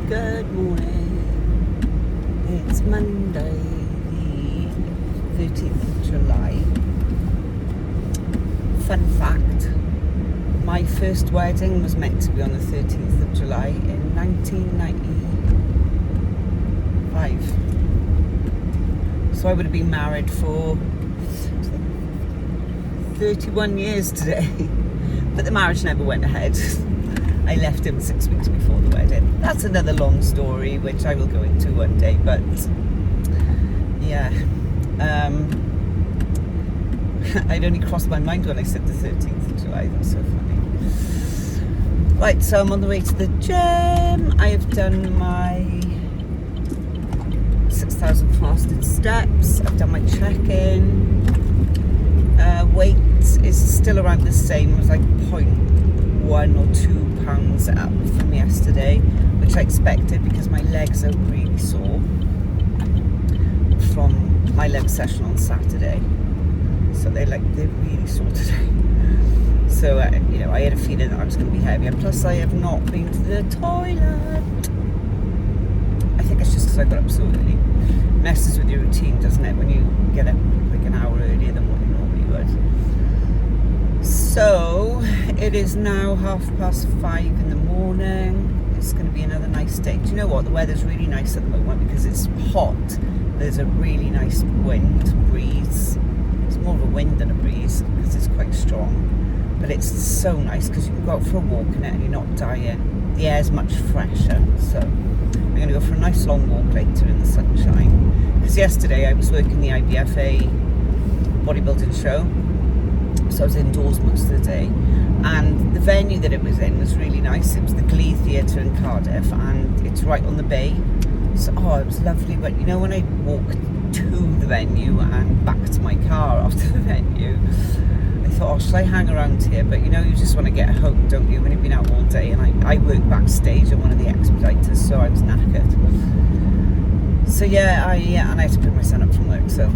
Good morning. It's Monday, the 13th of July. Fun fact, my first wedding was meant to be on the 13th of July in 1995. So I would have been married for 31 years today. But the marriage never went ahead. I left him 6 weeks before the wedding. That's another long story, which I will go into one day, but yeah. I'd only crossed my mind when I said the 13th of July. That's so funny. Right, so I'm on the way to the gym. I have done my 6,000 fasted steps. I've done my check-in. Weight is still around the same. It was like 1 or 2 pounds up from yesterday, which I expected because my legs are really sore from my leg session on Saturday. So they're really sore today. So I had a feeling that I was going to be heavier. Plus, I have not been to the toilet. I think it's just because I got up so early. Messes with your routine, doesn't it? When you get up like an hour earlier than what you normally would. So it is now 5:30 in the morning. It's going to be another nice day. Do you know what? The weather's really nice at the moment because it's hot. There's a really nice breeze. It's more of a wind than a breeze because it's quite strong. But it's so nice because you can go out for a walk in it and you're not dying. The air's much fresher. So I'm going to go for a nice long walk later in the sunshine. Because yesterday I was working the IBFA bodybuilding show. So I was indoors most of the day, and the venue that it was in was really nice. It was the Glee Theatre in Cardiff, and it's right on the bay. So it was lovely. But when I walked to the venue and back to my car after the venue, I thought, should I hang around here? But you just want to get home, don't you, when you've been out all day? And I worked backstage at one of the expediters, so I was knackered. So and I had to pick my son up from work, so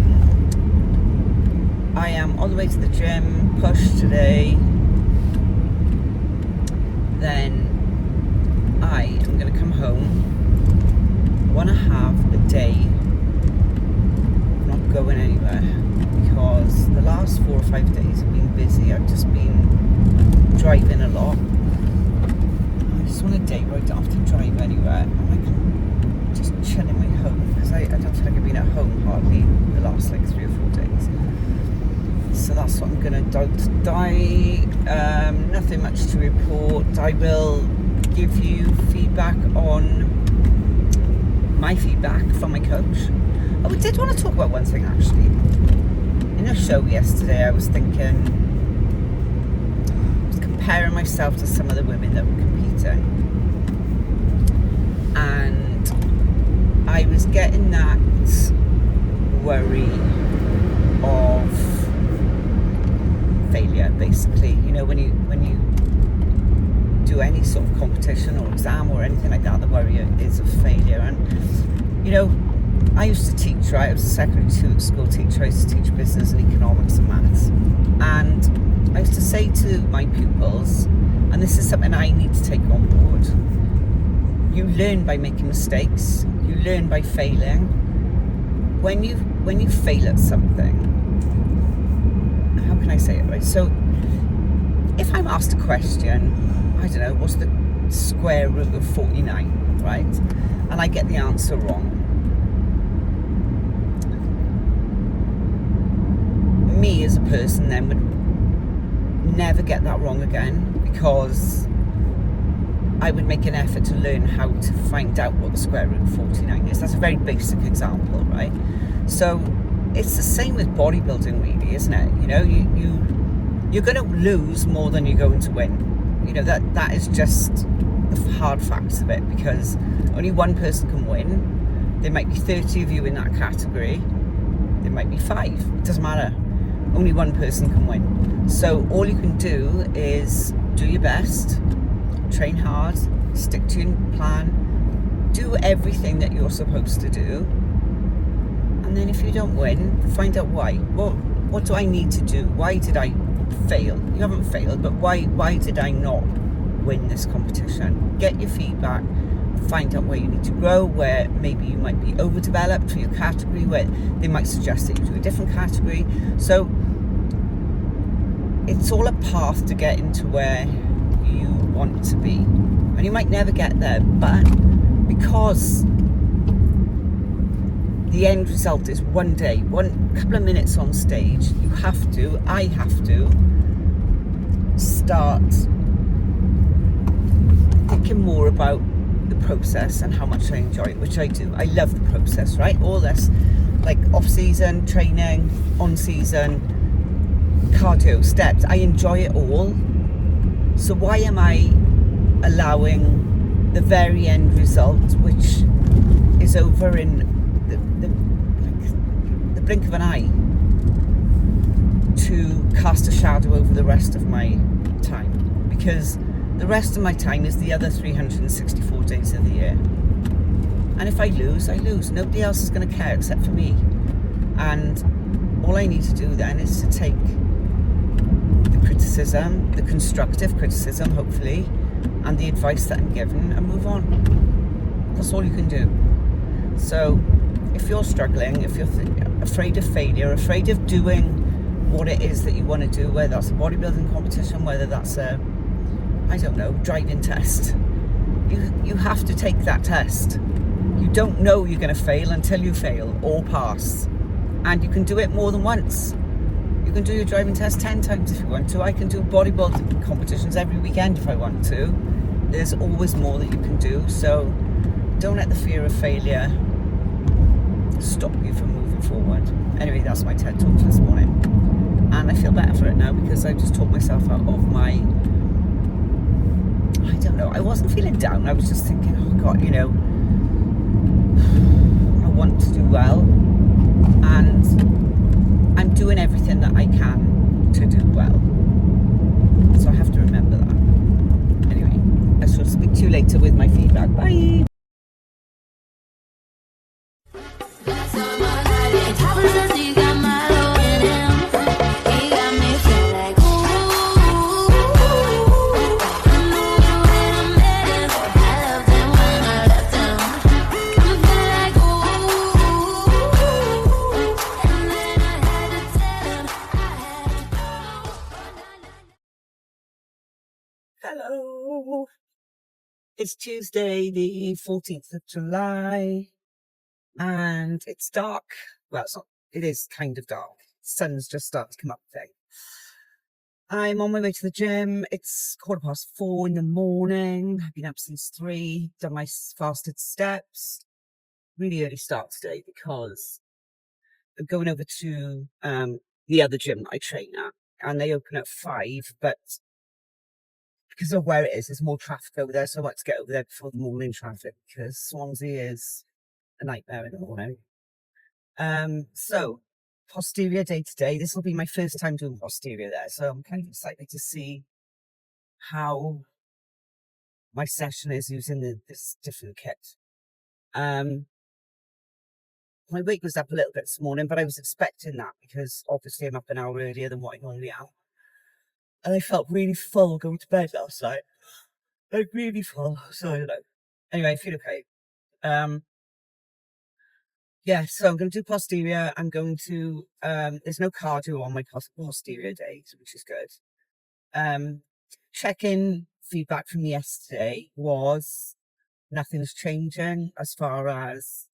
I am on the way to the gym, push today. Then I am going to come home. I want to have a day not going anywhere because the last 4 or 5 days have been busy. I've just been driving a lot. I just want a day where I don't have to drive anywhere and I can just chill in my home because I don't feel like I've been at home hardly the last 3 or 4 days. So that's what I'm going to do today. Nothing much to report. I will give you feedback on my feedback from my coach. We did want to talk about one thing actually. In a show yesterday, I was comparing myself to some of the women that were competing. And I was getting that worry of failure, basically. When you do any sort of competition or exam or anything like that, the worry is of failure. And I used to teach, right? I was a secondary school teacher. I used to teach business and economics and maths. And I used to say to my pupils, and this is something I need to take on board, you learn by making mistakes. You learn by failing. When you fail at something, how can I say it right? So if I'm asked a question, I don't know, what's the square root of 49, right? And I get the answer wrong. Me as a person then would never get that wrong again because I would make an effort to learn how to find out what the square root of 49 is. That's a very basic example, right? So it's the same with bodybuilding, really, isn't it? You're going to lose more than you're going to win. That is just the hard facts of it because only one person can win. There might be 30 of you in that category. There might be 5. It doesn't matter. Only one person can win. So all you can do is do your best, train hard, stick to your plan, do everything that you're supposed to do. And then if you don't win, find out why. What do I need to do? Why did I fail? You haven't failed, but why did I not win this competition? Get your feedback, find out where you need to grow, where maybe you might be overdeveloped for your category, where they might suggest that you do a different category. So it's all a path to get into where you want to be. And you might never get there, but because the end result is one day, one couple of minutes on stage, I have to start thinking more about the process and how much I enjoy it, which I do. I love the process, right? All this, like off-season, training, on-season, cardio, steps. I enjoy it all. So why am I allowing the very end result, which is over in the blink of an eye, to cast a shadow over the rest of my time? Because the rest of my time is the other 364 days of the year. And if I lose, I lose. Nobody else is going to care except for me. And all I need to do then is to take the criticism, the constructive criticism, hopefully, and the advice that I'm given, and move on. That's all you can do. So if you're struggling, if you're afraid of failure, afraid of doing what it is that you want to do, whether that's a bodybuilding competition, whether that's a, I don't know, driving test, you have to take that test. You don't know you're going to fail until you fail or pass. And you can do it more than once. You can do your driving test 10 times if you want to. I can do bodybuilding competitions every weekend if I want to. There's always more that you can do. So don't let the fear of failure stop you from moving forward. Anyway, that's my TED Talk for this morning. And I feel better for it now because I just talked myself out of my, I don't know, I wasn't feeling down. I was just thinking, oh God, you know, I want to do well. And I'm doing everything that I can to do well. So I have to remember that. Anyway, I shall speak to you later with my feedback. Bye. Hello. It's Tuesday, the 14th of July, and it's dark. Well, it's not, it is kind of dark. Sun's just started to come up today. I'm on my way to the gym. It's 4:15 in the morning. I've been up since 3, done my fasted steps. Really early start today because I'm going over to the other gym that I train at, and they open at 5, but because of where it is, there's more traffic over there, so I like to get over there before the morning traffic, because Swansea is a nightmare in the morning. So, posterior day today. This will be my first time doing posterior there, so I'm kind of excited to see how my session is using this different kit. My weight was up a little bit this morning, but I was expecting that because obviously I'm up an hour earlier than what I normally am. And I felt really full going to bed last night. Like really full, so I don't know. Anyway, I feel okay. Yeah, so I'm going to do posterior. I'm going to, there's no cardio on my posterior days, which is good. Check-in feedback from yesterday was nothing's changing as far as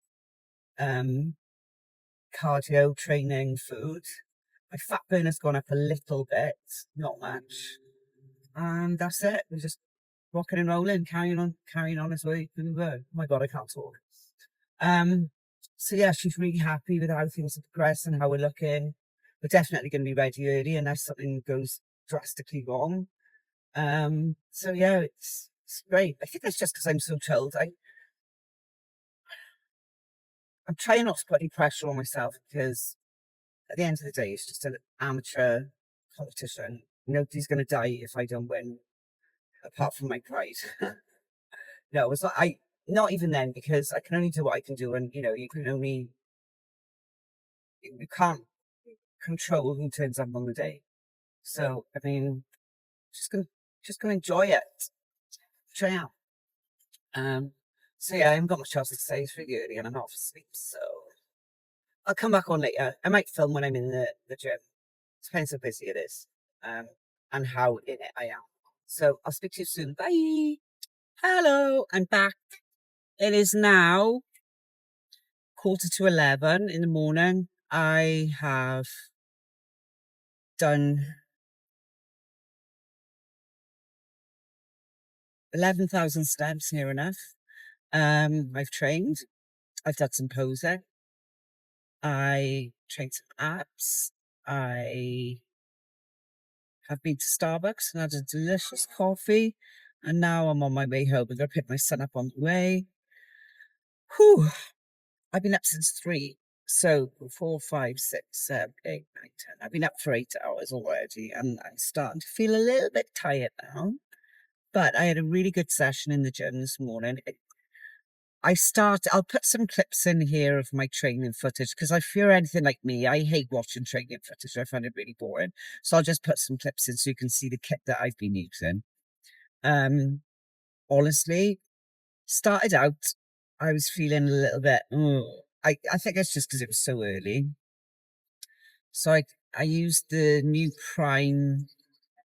cardio, training, food. My fat burn has gone up a little bit, not much. And that's it. We're just rocking and rolling, carrying on as we were. Oh my God, I can't talk. So yeah, she's really happy with how things have progressed and how we're looking. We're definitely going to be ready early unless something goes drastically wrong. So yeah, it's great. I think that's just because I'm so chilled. I'm trying not to put any pressure on myself because at the end of the day, it's just an amateur competition. Nobody's going to die if I don't win, apart from my pride. No, it's not. Not even then, because I can only do what I can do, and you can't control who turns up on the day. So I mean, just gonna enjoy it. Try out. So yeah, I haven't got much else to say. It's really early and I'm not for sleep, so I'll come back on later. I might film when I'm in the gym. Depends how busy it is, and how in it I am. So I'll speak to you soon. Bye. Hello, I'm back. It is now 11:15 in the morning. I have done 11,000 steps near enough. I've trained. I've done some posing. I trained some abs. I have been to Starbucks and had a delicious coffee. And now I'm on my way home. I'm going to pick my son up on the way. Whew. I've been up since 3. So 4, 5, 6, 7, 8, 9, 10. I've been up for 8 hours already. And I'm starting to feel a little bit tired now. But I had a really good session in the gym this morning. I'll put some clips in here of my training footage because if you're anything like me, I hate watching training footage. I find it really boring. So I'll just put some clips in so you can see the kit that I've been using. Honestly, started out, I was feeling a little bit, I think it's just because it was so early. So I used the new Prime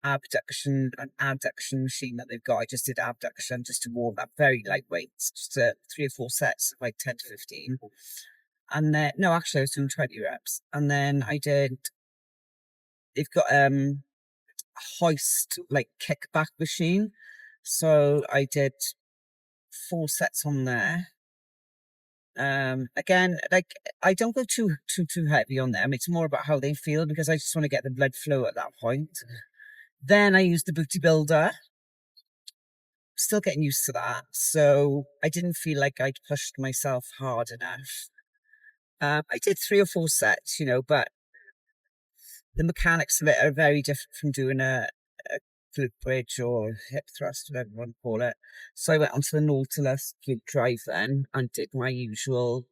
abduction and adduction machine that they've got. I just did abduction just to warm up, very lightweight, just 3 or 4 sets, like 10 to 15. And then, no, actually, I was doing 20 reps. And then they've got a hoist, like kickback machine. So I did 4 sets on there. Again, like I don't go too heavy on them. It's more about how they feel because I just want to get the blood flow at that point. Then I used the booty builder. Still getting used to that. So I didn't feel like I'd pushed myself hard enough. I did 3 or 4 sets, but the mechanics of it are very different from doing a glute bridge or hip thrust, whatever you want to call it. So I went onto the Nautilus glute drive then and did my usual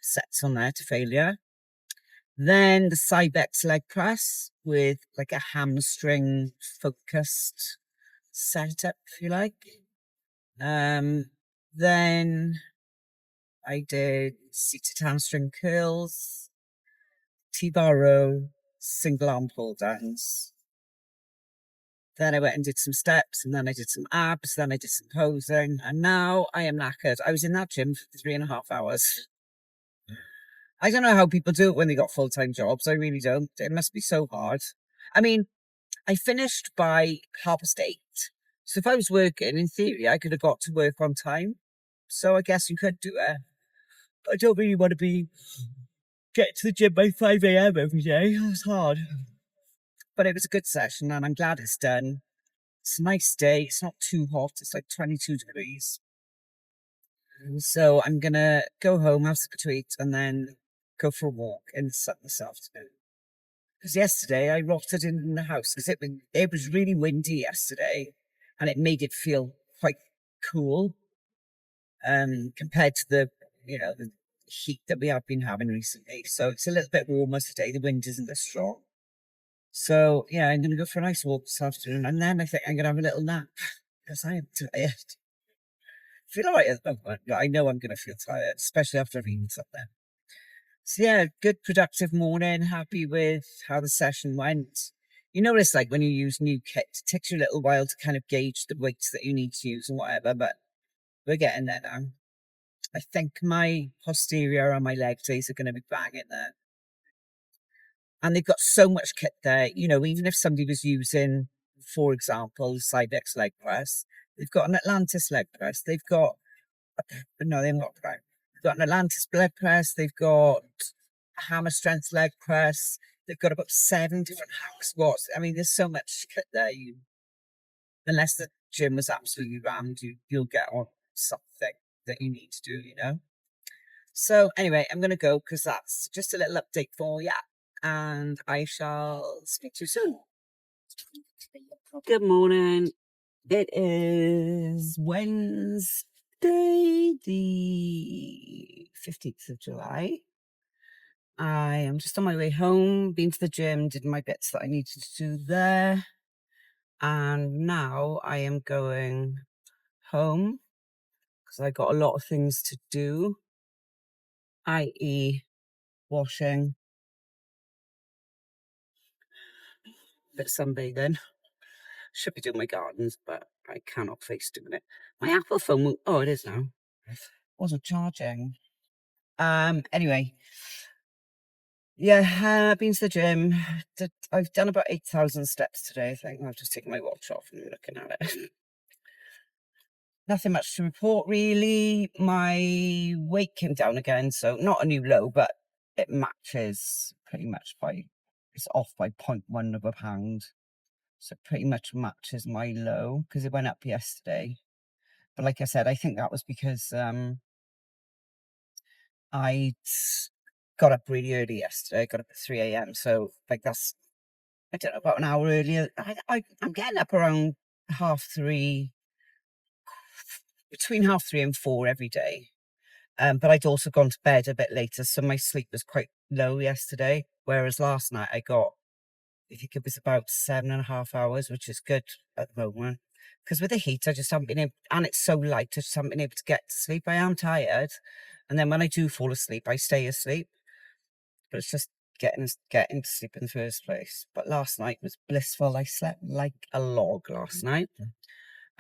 sets on there to failure. Then the Cybex leg press with like a hamstring focused setup, if you like. Then I did seated hamstring curls, T-bar row, single arm pull downs. Then I went and did some steps, and then I did some abs, then I did some posing, and now I am knackered. I was in that gym for 3.5 hours. I don't know how people do it when they got full-time jobs. I really don't. It must be so hard. I mean, I finished by 8:30. So if I was working, in theory, I could have got to work on time. So I guess you could do it. But I don't really want to get to the gym by 5 a.m. every day. It's hard. But it was a good session and I'm glad it's done. It's a nice day. It's not too hot. It's like 22 degrees. So I'm going to go home, have something to eat, and then go for a walk in the sun this afternoon. Because yesterday I rotted in the house because it was really windy yesterday and it made it feel quite cool compared to the heat that we have been having recently. So it's a little bit warmer today. The wind isn't as strong. So yeah, I'm going to go for a nice walk this afternoon and then I think I'm going to have a little nap because I am tired. I feel all right at the moment. I know I'm going to feel tired, especially after I've eaten something. So yeah, good productive morning. Happy with how the session went. You know what it's like when you use new kit. It takes you a little while to kind of gauge the weights that you need to use and whatever, but we're getting there now. I think my posterior and my leg days are going to be banging there. And they've got so much kit there. Even if somebody was using, for example, the Cybex leg press, they've got an Atlantis leg press. They've got, no, they've got Prime. They've got an Atlantis leg press. They've got a hammer strength leg press. They've got about 7 different hack squats. I mean, there's so much kit there. Unless the gym was absolutely rammed, you'll get on something that you need to do. So anyway, I'm going to go because that's just a little update for you. And I shall speak to you soon. Good morning. It is Wednesday, the 15th of July. I am just on my way home, been to the gym, did my bits that I needed to do there. And now I am going home because I got a lot of things to do, i.e. washing, bit of sunbathing. Should be doing my gardens, but I cannot face doing it. My Apple phone won't, oh, it is now. Wasn't charging. Anyway, yeah, been to the gym. I've done about 8,000 steps today, I think. I've just taken my watch off and looking at it. Nothing much to report, really. My weight came down again, so not a new low, but it matches pretty much it's off by 0.1 of a pound. So it pretty much matches my low, because it went up yesterday. But like I said, I think that was because I got up really early yesterday. I got up at 3 a.m. So like that's, I don't know, about an hour earlier. I'm getting up around 3:30, between 3:30 and 4 every day. But I'd also gone to bed a bit later, so my sleep was quite low yesterday. Whereas last night I got, I think it was about 7.5 hours, which is good at the moment. Because with the heat, I just haven't been able, and it's so light, I just haven't been able to get to sleep. I am tired, and then when I do fall asleep, I stay asleep. But it's just getting to sleep in the first place. But last night was blissful. I slept like a log last night.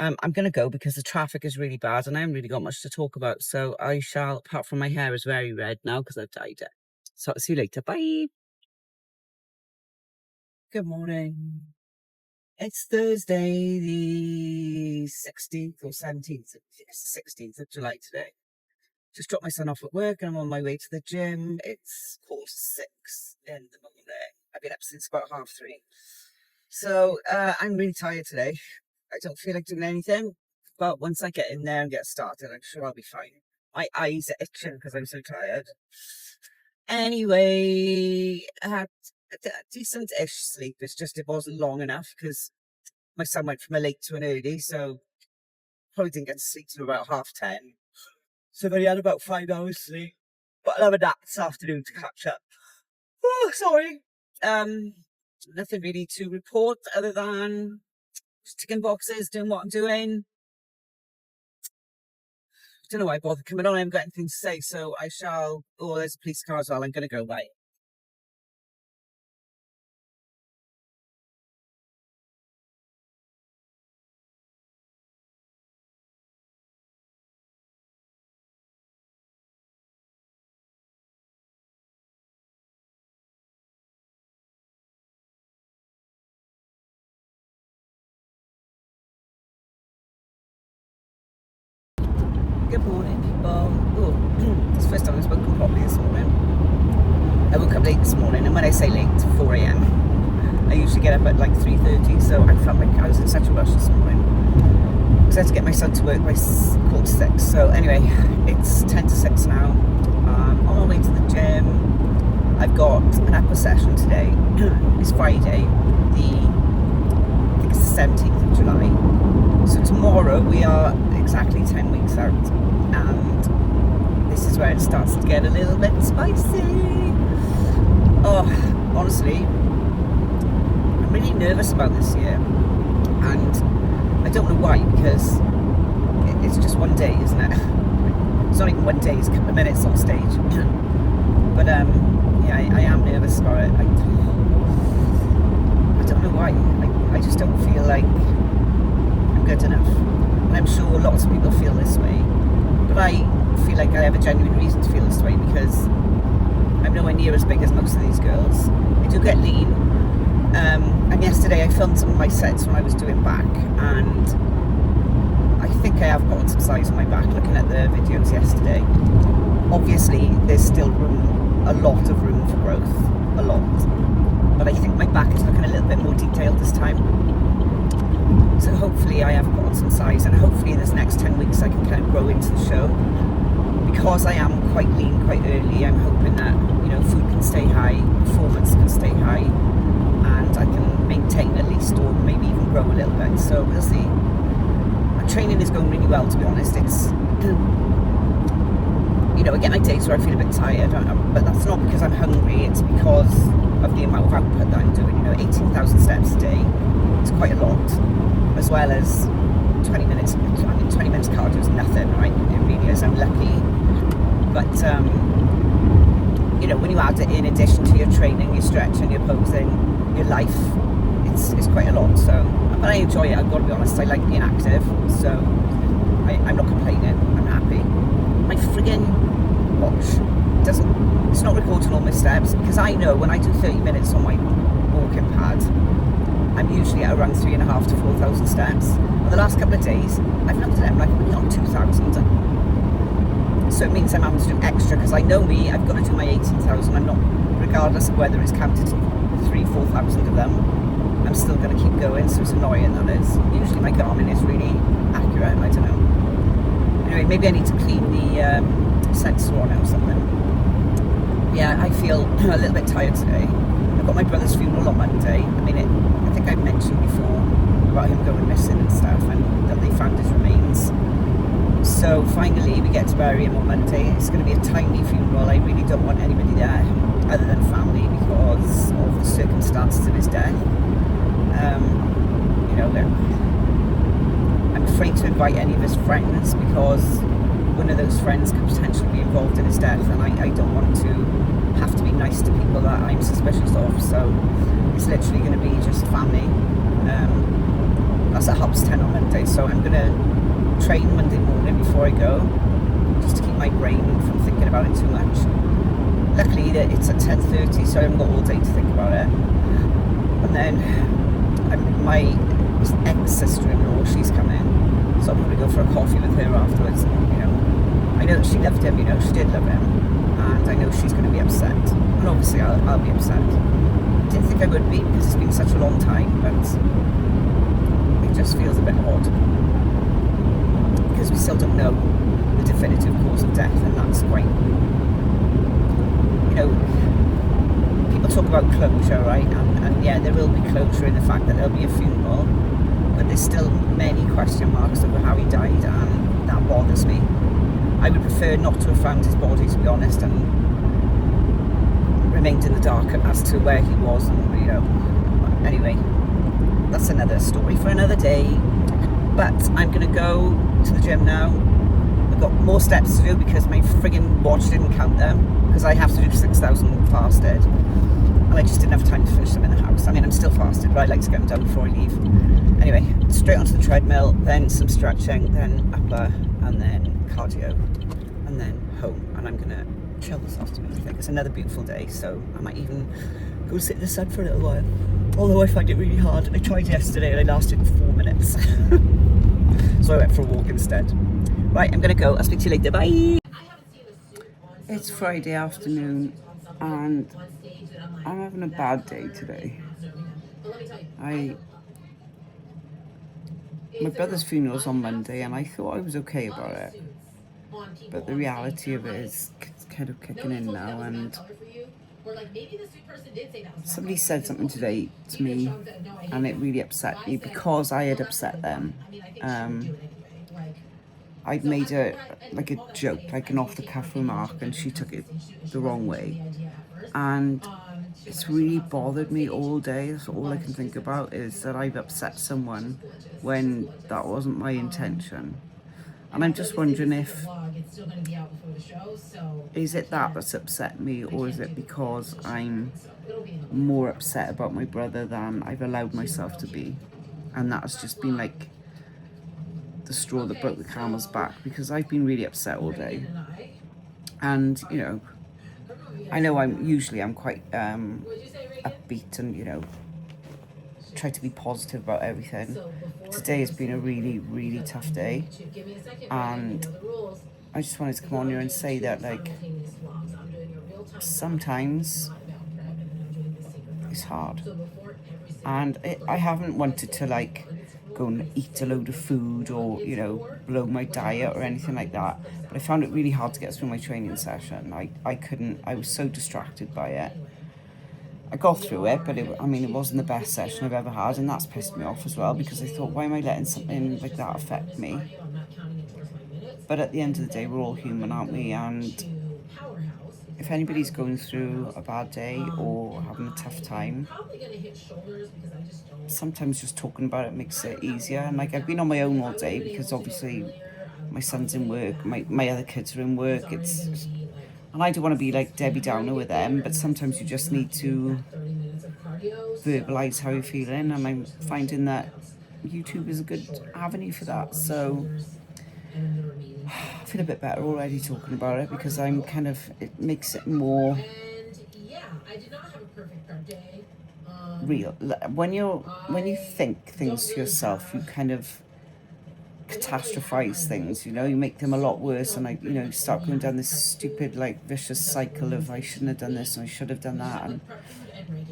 I'm going to go because the traffic is really bad, and I haven't really got much to talk about. So I shall, apart from my hair is very red now because I've dyed it. So I'll see you later. Bye. Good morning. It's Thursday, the 16th or 17th. It's the 16th of July today. Just dropped my son off at work and I'm on my way to the gym. It's 6:45 in the morning. I've been up since about 3:30. So I'm really tired today. I don't feel like doing anything. But once I get in there and get started, I'm sure I'll be fine. My eyes are itching because I'm so tired. Anyway, I had a decent-ish sleep. It's just it wasn't long enough because my son went from a late to an early, so probably didn't get to sleep till about 10:30. So then he had about 5 hours sleep. But I'll have a nap this afternoon to catch up. Oh, sorry. Nothing really to report other than just ticking boxes, doing what I'm doing. Don't know why I bothered coming on. I haven't got anything to say, so I shall. Oh, there's a police car as well. I'm going to go by. Good morning, people. Oh, it's the first time I've spoken properly this morning. I woke up late this morning, and when I say late, 4 a.m. I usually get up at like 3:30, so I felt like I was in such a rush this morning. Because I had to get my son to work by 5:45. So anyway, it's 5:50 now. On my way to the gym. I've got an upper session today. It's Friday, I think it's the 17th of July. So tomorrow we are exactly 10 weeks out, and this is where it starts to get a little bit spicy. Oh, honestly, I'm really nervous about this year, and I don't know why, because it's just one day, isn't it? It's not even one day, it's a couple of minutes on stage. But yeah, I am nervous about it. I don't know why. I just don't feel like I'm good enough. And I'm sure lots of people feel this way. But I feel like I have a genuine reason to feel this way, because I'm nowhere near as big as most of these girls. I do get lean. And yesterday I filmed some of my sets when I was doing back, and I think I have gotten some size on my back looking at the videos yesterday. Obviously there's still room, a lot of room for growth, a lot. But I think my back is looking a little bit more detailed this time. So hopefully I have gotten some size, and hopefully in this next 10 weeks I can kind of grow into the show. Because I am quite lean quite early, I'm hoping that, you know, food can stay high, performance can stay high, and I can maintain at least, or maybe even grow a little bit. So we'll see. My training is going really well, to be honest. It's, you know, I get my days where I feel a bit tired, but that's not because I'm hungry, it's because of the amount of output that I'm doing. You know, 18,000 steps a day, it's quite a lot, as well as 20 minutes, I mean 20 minutes cardio is nothing, right? It really is, I'm lucky. But you know, when you add it in addition to your training, your stretching, your posing, your life, it's quite a lot. So, but I enjoy it, I've got to be honest. I like being active, so I'm not complaining, I'm happy. My friggin' watch it's not recording all my steps, because I know when I do 30 minutes on my walking pad, I'm usually at around 3,500 to 4,000 steps. But the last couple of days, I've looked at them like I'm only on 2,000. So it means I'm having to do extra, because I know me, I've got to do my 18,000. I'm not, regardless of whether it's counted 3,000-4,000 of them, I'm still going to keep going, so it's annoying, that is. Usually my Garmin is really accurate, I don't know. Anyway, maybe I need to clean the sensor on it or something. Yeah, I feel a little bit tired today. I've got my brother's funeral on Monday. I mean, I think I've mentioned before about him going missing and stuff, and that they found his remains. So finally we get to bury him on Monday. It's going to be a tiny funeral. I really don't want anybody there other than family because of the circumstances of his death. You know, I'm afraid to invite any of his friends because one of those friends could potentially be involved in his death, and I don't want to have to be nice to people that I'm suspicious of. So it's literally going to be just family. That's at 10:30 on Monday, so I'm going to train Monday morning before I go, just to keep my brain from thinking about it too much. Luckily it's at 10:30, so I haven't got all day to think about it. And then my ex-sister-in-law, she's coming, so I'll probably go for a coffee with her afterwards. And, you know, I know that she loved him, you know, she did love him, and I know she's going to be upset, and obviously I'll be upset. I didn't think I would be, because it's been such a long time, but it just feels a bit odd, because we still don't know the definitive cause of death, and that's quite, you know, people talk about closure, right? And yeah, there will be closure in the fact that there'll be a funeral, but there's still many question marks over how he died, and that bothers me. I would prefer not to have found his body, to be honest, and remained in the dark as to where he was, and, you know, anyway, that's another story for another day. But I'm going to go to the gym now. I've got more steps to do because my friggin' watch didn't count them, because I have to do 6,000 fasted, and I just didn't have time to finish them in the house. I mean, I'm still fasted, but I like to get them done before I leave. Anyway, straight onto the treadmill, then some stretching, then upper, and then cardio, and then home. And I'm gonna chill this afternoon. I think it's another beautiful day, so I might even go sit in the sun for a little while, although I find it really hard. I tried yesterday and I lasted 4 minutes. So I went for a walk instead. Right, I'm gonna go. I'll speak to you later. Bye. It's Friday afternoon and I'm having a bad day today. My brother's funeral's on Monday, and I thought I was okay about it, but the reality of it is kind of kicking in now, and somebody said something today to me and it really upset me because I had upset them. I'd made a joke, like an off-the-cuff remark, and she took it the wrong way, and it's really bothered me all day. That's all I can think about, is that I've upset someone when that wasn't my intention. And I'm just wondering, is it that's upset me, or is it because I'm more upset about my brother than I've allowed myself to be? And that's just been like the straw that broke the camel's back, because I've been really upset all day. And, you know I'm quite upbeat and, you know, try to be positive about everything. Today has been a really, really tough day, and I just wanted to come on here and say that, like, sometimes it's hard, and I haven't wanted to, like, go and eat a load of food or, you know, blow my diet or anything like that, but I found it really hard to get through my training session. I was so distracted by it. I got through it, but it wasn't the best session I've ever had, and that's pissed me off as well, because I thought, why am I letting something like that affect me? But at the end of the day, we're all human, aren't we? And if anybody's going through a bad day or having a tough time, sometimes just talking about it makes it easier. And like, I've been on my own all day because obviously my son's in work, my other kids are in work. And I don't want to be like Debbie Downer with them, but sometimes you just need to verbalize how you're feeling, and I'm finding that YouTube is a good avenue for that. So I feel a bit better already talking about it, because I'm kind of, it makes it more real. When you think things to yourself, you kind of catastrophize things, you know, you make them a lot worse, and start going down this stupid like vicious cycle of I shouldn't have done this and I should have done that. And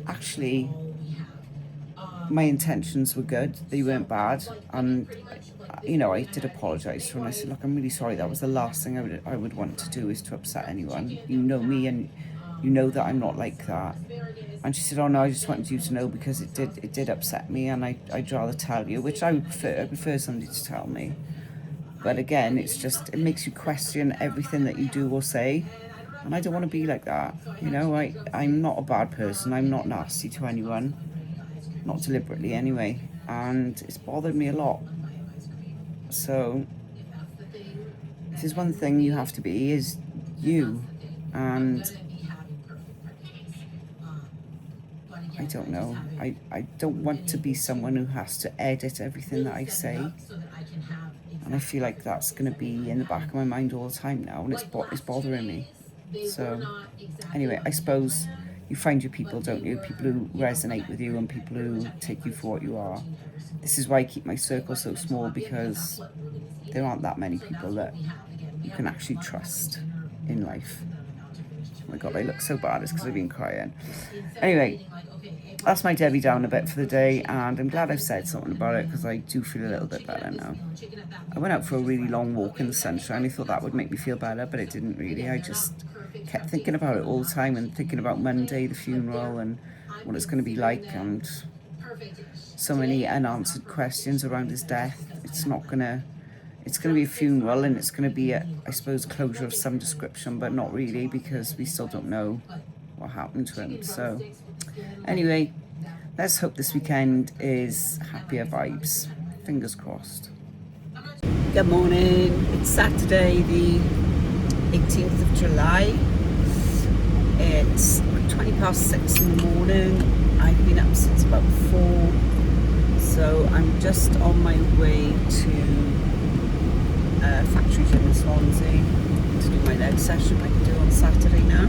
actually my intentions were good, they weren't bad. And I did apologize to her, and I said, look, I'm really sorry, that was the last thing I would want to do, is to upset anyone. You know me, and you know that I'm not like that. And she said, oh no, I just wanted you to know, because it did upset me, and I'd rather tell you, which I prefer somebody to tell me. But again, it's just, it makes you question everything that you do or say, and I don't want to be like that. I'm not a bad person, I'm not nasty to anyone, not deliberately anyway, and it's bothered me a lot. So if there's one thing you have to be, is you. And I don't know, I don't want to be someone who has to edit everything that I say, and I feel like that's going to be in the back of my mind all the time now, and it's bothering me. So anyway, I suppose you find your people, don't you? People who resonate with you and people who take you for what you are. This is why I keep my circle so small, because there aren't that many people that you can actually trust in life. Oh my god, I look so bad, it's because I've been crying. Anyway, that's my Debbie Down a bit for the day, and I'm glad I've said something about it, because I do feel a little bit better now. I went out for a really long walk in the sunshine. I thought that would make me feel better, but it didn't really. I just kept thinking about it all the time, and thinking about Monday, the funeral, and what it's going to be like, and so many unanswered questions around his death. It's going to be a funeral, and it's going to be I suppose, closure of some description, but not really, because we still don't know what happened to him. So anyway, let's hope this weekend is happier vibes. Fingers crossed. Good morning. It's Saturday, the 18th of July. It's 6:20 in the morning. I've been up since about 4, so I'm just on my way to factory gym in Swansea to do my leg session like I do on Saturday now.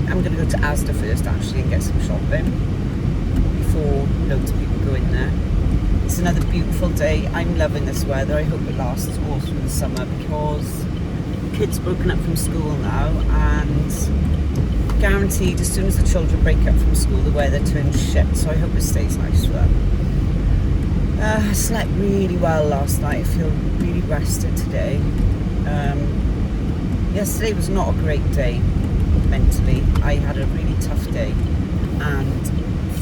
I'm going to go to Asda first, actually, and get some shopping before loads of people go in there. It's another beautiful day. I'm loving this weather. I hope it lasts all through the summer, because the kids are broken up from school now, and guaranteed as soon as the children break up from school, the weather turns shit. So I hope it stays nice for them. I slept really well last night. I feel really rested today. Yesterday was not a great day mentally. I had a really tough day and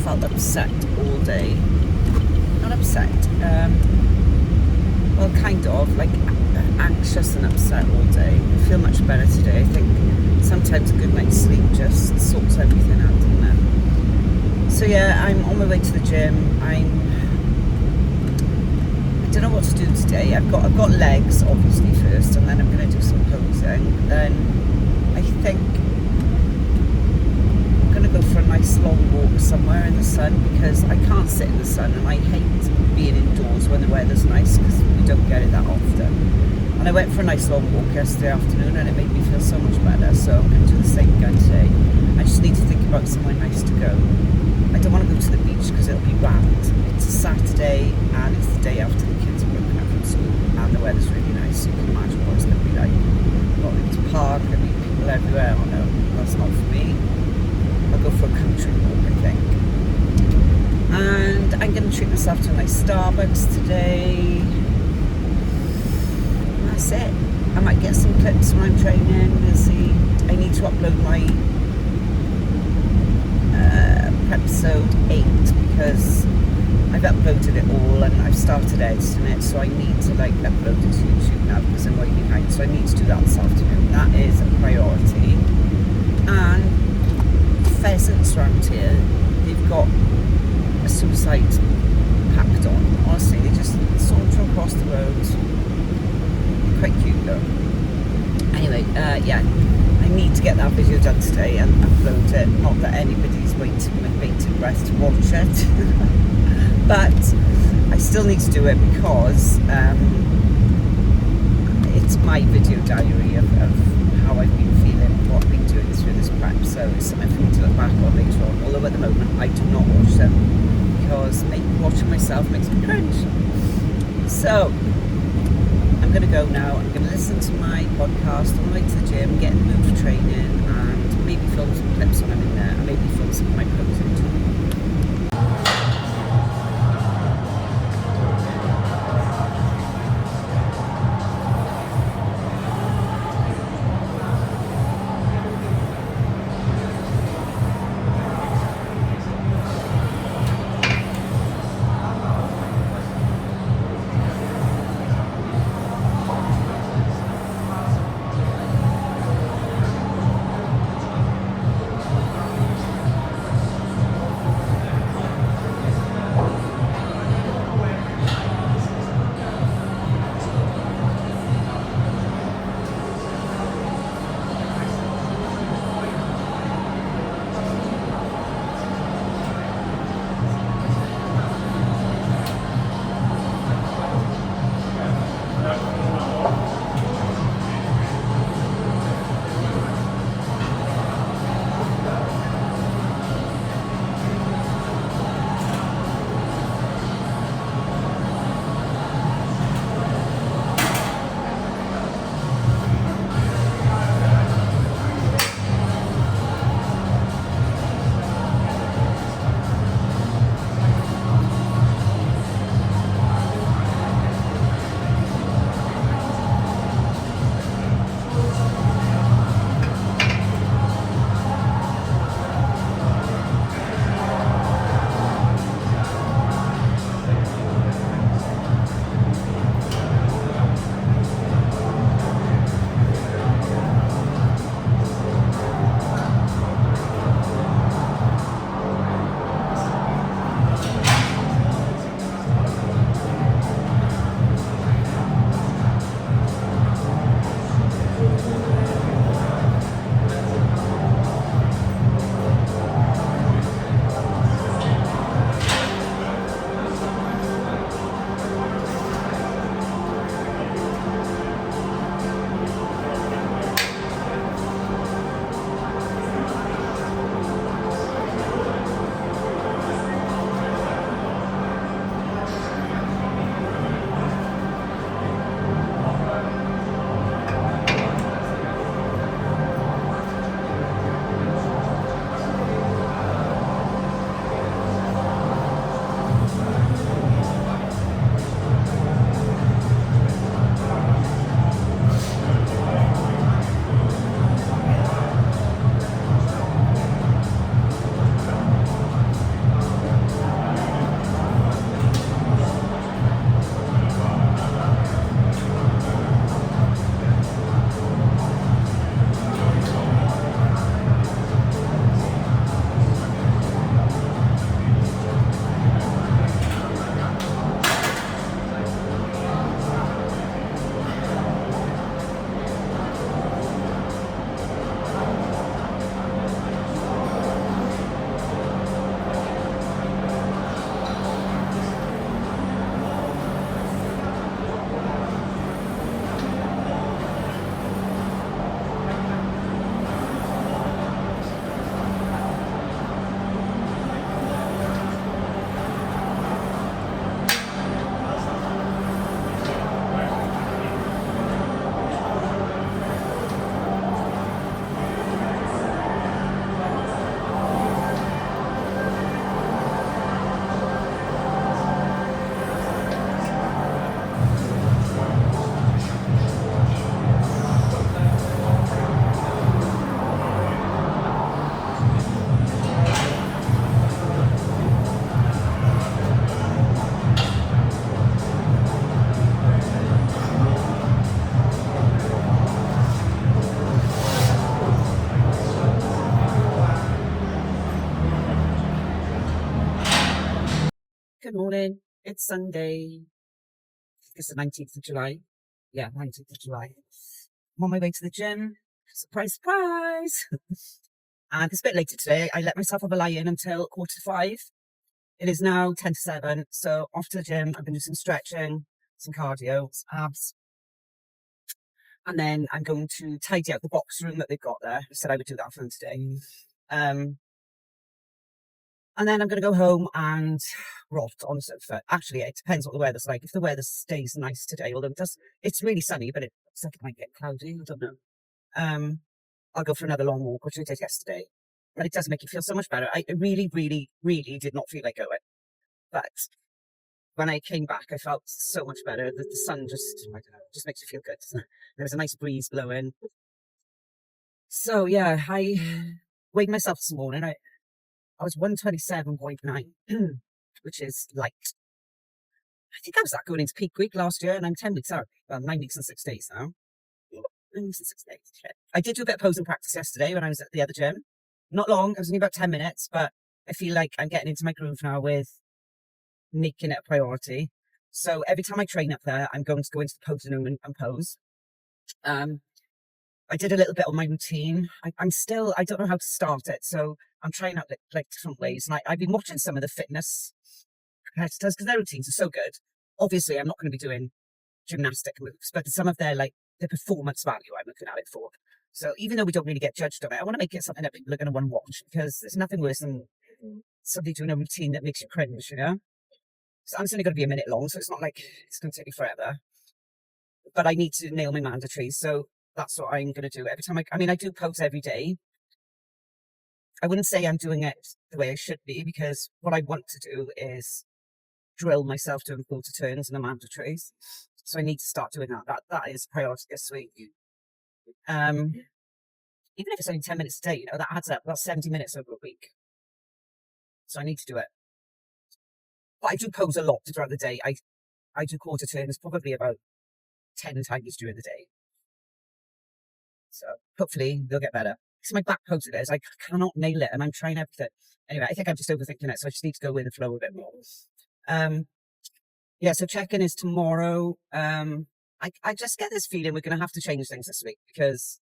felt upset all day. Not upset, well, kind of like anxious and upset all day. I feel much better today. I think sometimes a good night's sleep just sorts everything out, doesn't it? So yeah, I'm on my way to the gym. I don't know what to do today. I've got legs obviously first, and then I'm going to do some posing. Then I think I'm going to go for a nice long walk somewhere in the sun, because I can't sit in the sun, and I hate being indoors when the weather's nice, because we don't get it that often. And I went for a nice long walk yesterday afternoon, and it made me feel so much better. So I'm going to do the same again today. I just need to think about somewhere nice to go. I don't want to go to the beach because it'll be rammed. It's a Saturday, and it's the day after the kids are broken up from school, and the weather's really nice, so you can imagine what it's going to be like. Not going to park, there'll be people everywhere. Oh no, that's not for me. I'll go for a country walk, I think. And I'm going to treat myself to a nice Starbucks today. And that's it. I might get some clips when I'm training. We'll see. I need to upload my Prepisode 8, because I've uploaded it all and I've started editing it, so I need to upload it to YouTube now. have because I'm way behind, so I need to do that this afternoon. That is a priority. And pheasants around here, they've got a suicide pact on. Honestly, they just saunter across the road. Quite cute though. Anyway, yeah, I need to get that video done today and upload it. Not that anybody's waiting with bated breath to watch it, but I still need to do it because it's my video diary of how I've been feeling, what I've been doing through this prep. So it's something for me to look back on later on. Although at the moment I do not watch them because watching myself makes me cringe. So I'm going to go now. I'm going to listen to my podcast on the way to the gym, get in the mood for training, and maybe film some clips when I'm in there, and maybe film some of my posing too. morning. It's Sunday. It's the 19th of July. Yeah, 19th of July. I'm on my way to the gym. Surprise, surprise. And it's a bit later today. I let myself have a lie in until 4:45. It is now 10 to 7. So off to the gym. I'm going to do some stretching, some cardio, some abs. And then I'm going to tidy up the box room that they've got there. I said I would do that for them today. And then I'm going to go home and rot on the sofa. Actually, it depends what the weather's like. If the weather stays nice today, although it's really sunny, but it looks like it might get cloudy. I don't know. I'll go for another long walk, which I did yesterday. But it does make you feel so much better. I really, really, really did not feel like going. But when I came back, I felt so much better. The sun just, I don't know, just makes you feel good, doesn't it? There was a nice breeze blowing. So yeah, I weighed myself this morning. I was 127.9, which is light. I think I was that going into peak week last year, and I'm 10 weeks out. Well, 9 weeks and 6 days now. 9 weeks and 6 days. I did do a bit of posing practice yesterday when I was at the other gym. Not long, it was only about 10 minutes, but I feel like I'm getting into my groove now with making it a priority. So every time I train up there, I'm going to go into the posing room and pose. I did a little bit on my routine. I don't know how to start it, so I'm trying out like different ways. And I've been watching some of the fitness competitors because their routines are so good. Obviously, I'm not going to be doing gymnastic moves, but some of their the performance value I'm looking at it for. So even though we don't really get judged on it, I want to make it something that people are going to want to watch because there's nothing worse than somebody doing a routine that makes you cringe, you know? So it's only going to be a minute long, so it's not like it's going to take me forever. But I need to nail my mandatories, so that's what I'm going to do every time I mean, I do pose every day. I wouldn't say I'm doing it the way I should be because what I want to do is drill myself doing quarter turns and the mandatories. So I need to start doing that. That is priority this week. Even if it's only 10 minutes a day, that adds up. That's 70 minutes over a week. So I need to do it. But I do pose a lot throughout the day. I do quarter turns probably about 10 times during the day. So hopefully they'll get better. So my back pose is I cannot nail it and I'm trying everything. Anyway, I think I'm just overthinking it, so I just need to go with the flow a bit more. Yeah, so check-in is tomorrow. I just get this feeling we're going to have to change things this week because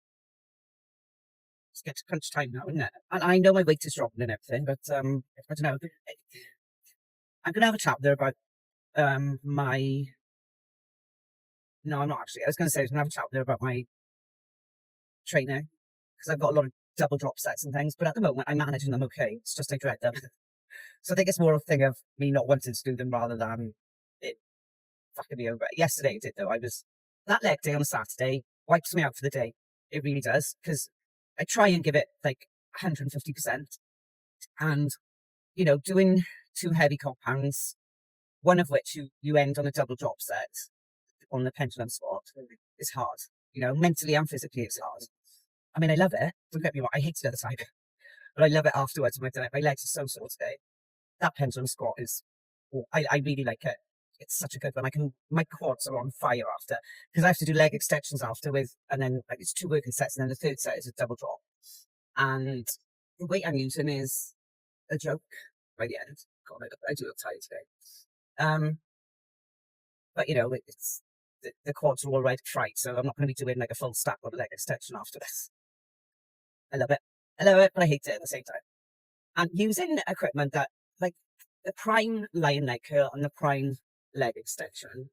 it's get to crunch time now, isn't it? And I know my weight is dropping and everything, but I don't know. I'm going to have a chat there about my... No, I'm not actually. I was going to say I was going to have a chat there about my training because I've got a lot of double drop sets and things, but at the moment I'm managing them okay. It's just I dread them. So I think it's more a thing of me not wanting to do them rather than it fucking me over. Yesterday it did though. That leg day on a Saturday wipes me out for the day. It really does because I try and give it like 150%. And, doing 2 heavy compounds, one of which you end on a double drop set on the pendulum squat is hard. Mentally and physically it's hard. I mean, I love it. Don't get me wrong. I hate it at the time, but I love it afterwards when I've done it. My legs are so sore today. That pendulum squat is, I really like it. It's such a good one. My quads are on fire after because I have to do leg extensions after and then it's 2 working sets and then the third set is a double drop. And the weight I'm using is a joke by the end. God, I do look tired today. But it's the quads are all right fright, so I'm not going to be doing like a full stack on a leg extension after this. I love it. I love it, but I hate it at the same time. And using equipment that, like the prime lion leg curl and the prime leg extension,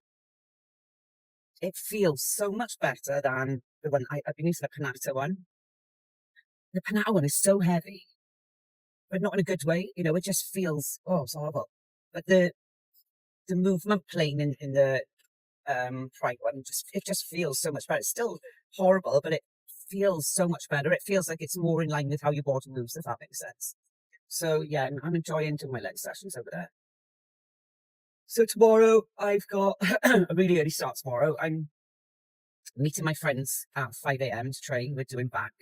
it feels so much better than the one I've been using, the Panata one. The Panata one is so heavy, but not in a good way. It just feels, it's horrible. But the movement plane in the prime one, it just feels so much better. It's still horrible, but it feels so much better. It feels like it's more in line with how your body moves, if that makes sense. So yeah, I'm enjoying doing my leg sessions over there. So tomorrow I've got a really early start tomorrow. I'm meeting my friends at 5 a.m. to train. We're doing back.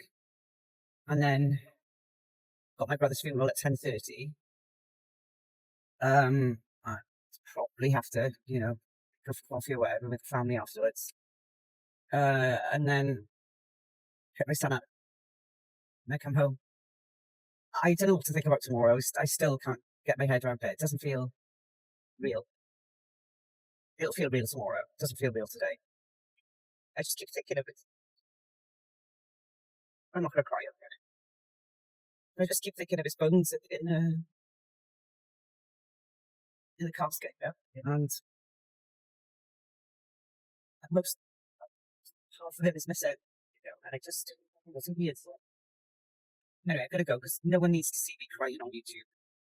And then got my brother's funeral at 10:30. I probably have to, go for coffee or whatever with the family afterwards. And then pick my son up and I come home. I don't know what to think about tomorrow. I still can't get my head around it. It doesn't feel real. It'll feel real tomorrow. It doesn't feel real today. I just keep thinking of it. I'm not going to cry over it. I just keep thinking of his bones in the casket, and most half of it is missing, and it was weird. Anyway, I gotta go because no one needs to see me crying on YouTube.